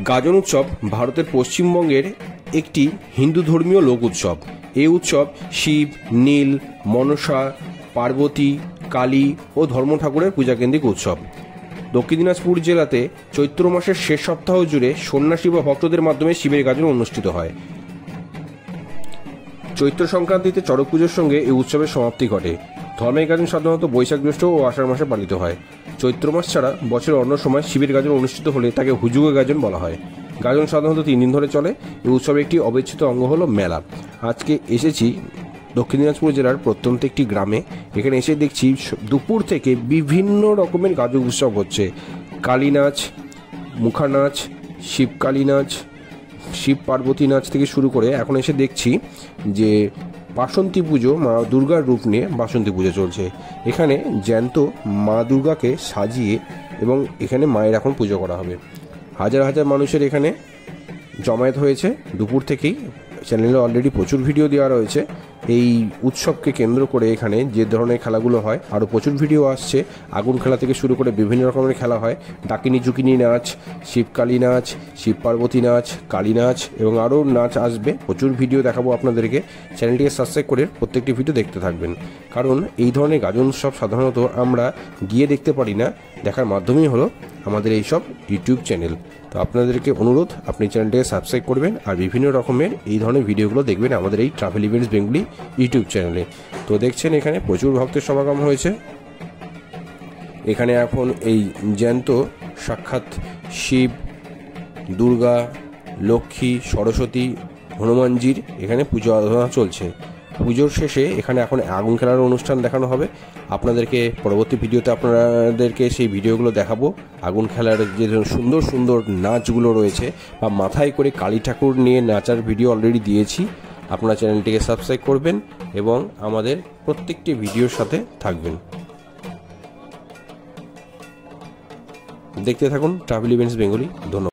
গাজন উৎসব ভারতের পশ্চিমবঙ্গের একটি হিন্দু ধর্মীয় লোক উৎসব। এই উৎসব শিব, নীল, মনসা, পার্বতী, কালী ও ধর্ম ঠাকুরের পূজাকেন্দ্রিক উৎসব। দক্ষিণ দিনাজপুর জেলাতে চৈত্র মাসের শেষ সপ্তাহ জুড়ে সন্ন্যাসী বা ভক্তদের মাধ্যমে শিবের গাজন অনুষ্ঠিত হয়। চৈত্র সংক্রান্তিতে চড়ক পুজোর সঙ্গে এই উৎসবের সমাপ্তি ঘটে। ধর্মের গাজন সাধারণত বৈশাখ, জ্যৈষ্ঠ ও আষাঢ় মাসে পালিত হয়। চৈত্র মাস ছাড়া বছরের অন্য সময় শিবের গাজন অনুষ্ঠিত হলে তাকে হুজুগে গাজন বলা হয়। গাজন সাধারণত 3 দিন ধরে চলে। এই উৎসবের একটি অবিচ্ছেদ্য অঙ্গ হলো মেলা। আজকে এসেছি দক্ষিণ দিনাজপুর জেলার প্রত্যন্ত একটি গ্রামে। এখানে এসে দেখছি দুপুর থেকে বিভিন্ন রকমের গাজন উৎসব হচ্ছে। কালী নাচ, মুখা নাচ, শিবকালী নাচ, শিব পার্বতী নাচ থেকে শুরু করে এখন এসে দেখছি যে বাসন্তী পুজো, মা দুর্গার রূপ নিয়ে বাসন্তী পুজো চলছে। এখানে জ্যান্ত মা দুর্গাকে সাজিয়ে এবং এখানে মায়ের এখন পুজো করা হবে। হাজার হাজার মানুষের এখানে জমায়েত হয়েছে দুপুর থেকেই। চ্যানেলে অলরেডি প্রচুর ভিডিও দেওয়া রয়েছে এই উৎসবকে কেন্দ্র করে। এখানে যে ধরনের খেলাগুলো হয় আরও প্রচুর ভিডিও আসছে। আগুন খেলা থেকে শুরু করে বিভিন্ন রকমের খেলা হয়। ডাকিনী জুকিনী নাচ, শিবকালী নাচ, শিব পার্বতী নাচ, কালী নাচ এবং আরও নাচ আসবে। প্রচুর ভিডিও দেখাবো আপনাদেরকে। চ্যানেলটিকে সাবস্ক্রাইব করে প্রত্যেকটি ভিডিও দেখতে থাকবেন, কারণ এই ধরনের গাজন উৎসব সাধারণত আমরা গিয়ে দেখতে পারি না। দেখার মাধ্যমেই হলো আমাদের এইসব ইউটিউব চ্যানেল। তো আপনাদেরকে অনুরোধ, আপনি চ্যানেলটিকে সাবস্ক্রাইব করবেন আর বিভিন্ন রকমের এই ধরনের ভিডিওগুলো দেখবেন আমাদের এই ট্রাভেল ইভেন্টস বেঙ্গলি ইউটিউব চ্যানেলে। তো দেখছেন এখানে প্রচুর ভক্তের সমাগম হয়েছে। এখানে এখন এই জ্যান্ত সাক্ষাৎ শিব, দুর্গা, লক্ষ্মী, সরস্বতী, হনুমানজির এখানে পুজো আরাধনা চলছে। পুজোর শেষে এখানে এখন আগুন খেলার অনুষ্ঠান দেখানো হবে। আপনাদেরকে পরবর্তী ভিডিওতে আপনাদেরকে সেই ভিডিওগুলো দেখাবো। আগুন খেলার যে সুন্দর সুন্দর নাচগুলো রয়েছে বা মাথায় করে কালী ঠাকুর নিয়ে নাচার ভিডিও অলরেডি দিয়েছি। আপনারা চ্যানেলটিকে সাবস্ক্রাইব করবেন এবং আমাদের প্রত্যেকটি ভিডিওর সাথে থাকবেন। দেখতে থাকুন ট্রাভেল ইভেন্টস বেঙ্গলি। ধন্যবাদ।